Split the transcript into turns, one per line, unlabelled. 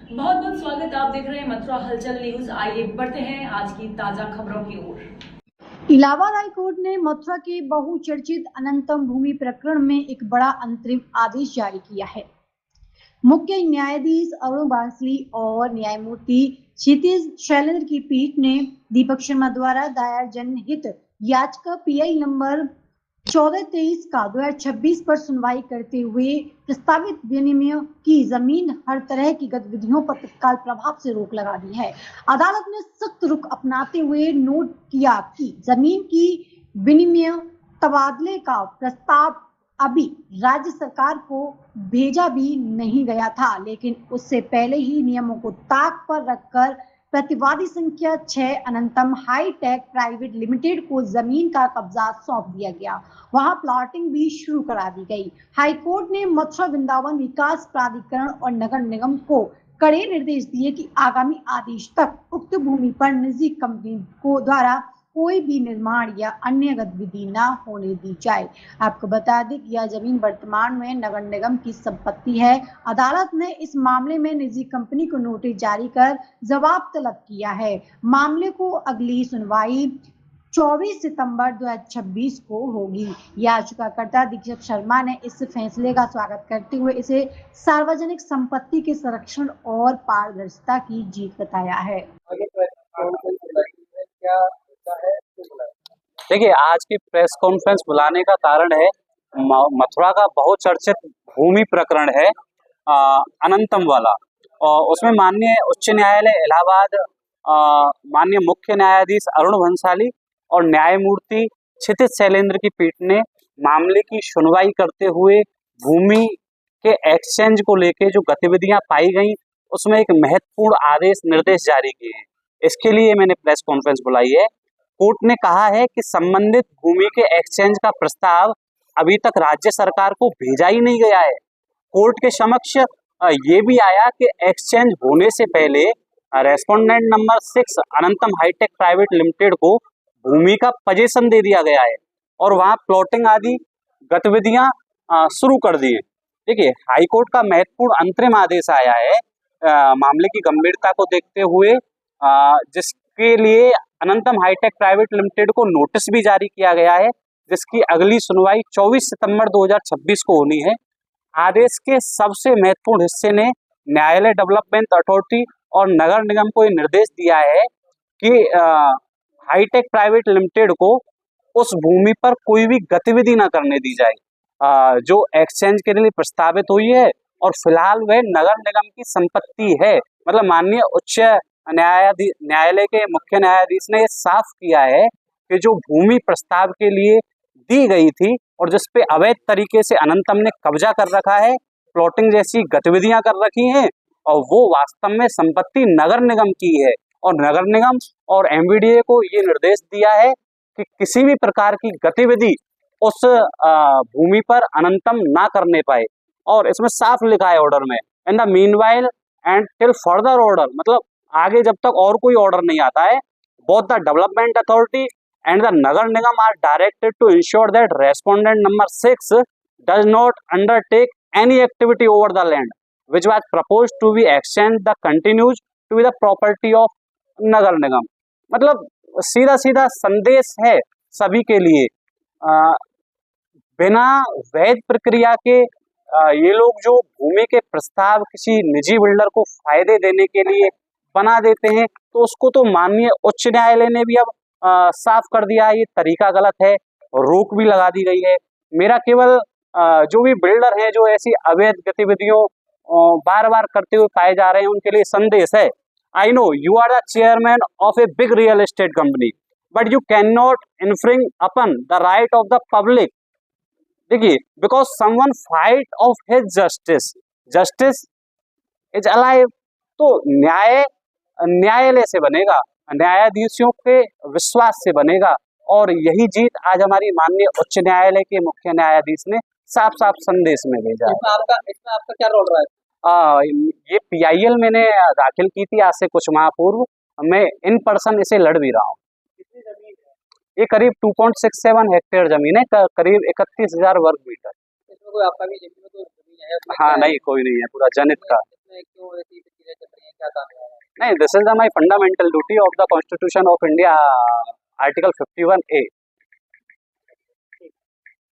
बहुत बहुत स्वागत। आप देख रहे हैं मथुरा हलचल न्यूज। आइए बढ़ते हैं आज की ताजा खबरों की ओर।
इलाहाबाद हाई कोर्ट ने मथुरा के बहुचर्चित अनंतम भूमि प्रकरण में एक बड़ा अंतरिम आदेश जारी किया है। मुख्य न्यायाधीश अरुण बांसली और न्यायमूर्ति क्षितिज शैलेंद्र की पीठ ने दीपक शर्मा द्वारा दायर जनहित याचिका PI नंबर 1423 का 2026 पर सुनवाई करते हुए प्रस्तावित विनिमय की जमीन हर तरह की गतिविधियों पर तत्काल प्रभाव से रोक लगा दी है। अदालत ने सख्त रुख अपनाते हुए नोट किया कि जमीन की विनिमय तबादले का प्रस्ताव अभी राज्य सरकार को भेजा भी नहीं गया था, लेकिन उससे पहले ही नियमों को ताक पर रखकर प्रतिवादी संख्या 6 अनंतम हाईटेक प्राइवेट लिमिटेड को जमीन का कब्जा सौंप दिया गया। वहां प्लॉटिंग भी शुरू करा दी गई। हाईकोर्ट ने मथुरा वृंदावन विकास प्राधिकरण और नगर निगम को कड़े निर्देश दिए कि आगामी आदेश तक उक्त भूमि पर निजी कंपनी को द्वारा कोई भी निर्माण या अन्य गतिविधि न होने दी जाए। आपको बता दें कि यह जमीन वर्तमान में नगर निगम की संपत्ति है। अदालत ने इस मामले में निजी कंपनी को नोटिस जारी कर जवाब तलब किया है। मामले को अगली सुनवाई 24 सितंबर 2026 को होगी। याचिकाकर्ता दीपक शर्मा ने इस फैसले का स्वागत करते हुए इसे सार्वजनिक संपत्ति के संरक्षण और पारदर्शिता की जीत बताया है।
देखिए, आज की प्रेस कॉन्फ्रेंस बुलाने का कारण है मथुरा का बहुचर्चित भूमि प्रकरण है अनंतम वाला, और उसमें माननीय उच्च न्यायालय इलाहाबाद माननीय मुख्य न्यायाधीश अरुण भंसाली और न्यायमूर्ति क्षितिज शैलेंद्र की पीठ ने मामले की सुनवाई करते हुए भूमि के एक्सचेंज को लेकर जो गतिविधियां पाई गई उसमें एक महत्वपूर्ण आदेश निर्देश जारी किए हैं। इसके लिए मैंने प्रेस कॉन्फ्रेंस बुलाई है। कोर्ट ने कहा है कि संबंधित भूमि के एक्सचेंज का प्रस्ताव अभी तक राज्य सरकार को भेजा ही नहीं गया है। कोर्ट के समक्ष ये भी आया कि एक्सचेंज होने से पहले respondent number 6 Anantam hitech private limited को भूमि का पोजीशन दे दिया गया है और वहां प्लॉटिंग आदि गतिविधियां शुरू कर दी है। देखिए, हाईकोर्ट का महत्वपूर्ण अंतरिम आदेश आया है मामले की गंभीरता को देखते हुए, जिसके लिए अनंतम हाईटेक प्राइवेट लिमिटेड को नोटिस भी जारी किया गया है, जिसकी अगली सुनवाई 24 सितंबर 2026 को होनी है। आदेश के सबसे महत्वपूर्ण हिस्से ने न्यायालय डेवलपमेंट अथॉरिटी और नगर निगम को ये निर्देश दिया है कि हाईटेक प्राइवेट लिमिटेड को उस भूमि पर कोई भी गतिविधि न करने दी जाए जो एक्सचेंज के लिए प्रस्तावित हुई है, और फिलहाल वह नगर निगम की संपत्ति है। मतलब माननीय उच्च न्यायालय के मुख्य न्यायाधीश ने साफ किया है कि जो भूमि प्रस्ताव के लिए दी गई थी और जिस पे अवैध तरीके से अनंतम ने कब्जा कर रखा है, प्लॉटिंग जैसी गतिविधियां कर रखी हैं, और वो वास्तव में संपत्ति नगर निगम की है। और नगर निगम और MVDA को ये निर्देश दिया है कि किसी भी प्रकार की गतिविधि उस भूमि पर अनंतम ना करने पाए। और इसमें साफ लिखा है ऑर्डर में, in the meanwhile and till further order, मतलब आगे जब तक और कोई ऑर्डर नहीं आता है, both the development authority and the नगर निगम are directed to ensure that respondent number 6 does not undertake any activity over the land which was proposed to be exchanged the continues to be the property of नगर निगम। मतलब सीधा सीधा संदेश है सभी के लिए, बिना वैध प्रक्रिया के ये लोग जो भूमि के प्रस्ताव किसी निजी बिल्डर को फायदे देने के लिए बना देते हैं, तो उसको तो माननीय उच्च न्यायालय ने भी अब साफ कर दिया है, ये तरीका गलत है, रोक भी लगा दी गई है। मेरा केवल जो भी बिल्डर हैं जो ऐसी अवैध गतिविधियों बार बार करते हुए पाए जा रहे हैं उनके लिए संदेश है, I know you are the chairman of a big real estate company but you can not infringe upon the right of the public. देखिए, because someone fight of his justice, justice is alive. तो न्यायालय से बनेगा, न्यायाधीशों के विश्वास से बनेगा, और यही जीत आज हमारी माननीय उच्च न्यायालय के मुख्य न्यायाधीश ने साफ साफ संदेश में भेजा है।
इसमें आपका क्या रोल रहा है?
ये PIL मैंने दाखिल की थी आज से कुछ माह पूर्व। मैं इन पर्सन इसे लड़ भी रहा हूँ।
कितनी जमीन है?
ये करीब 2.67 हेक्टेयर जमीन है, करीब 31,000 वर्ग मीटर।
इसमें कोई आपका भी जमीन है?
हाँ, नहीं, कोई नहीं है, पूरा जनहित का।
इसमें क्यों ऐसी चीजें चल रही हैं? क्या काम है?
नहीं, this is my fundamental duty of the constitution of India, article 51A।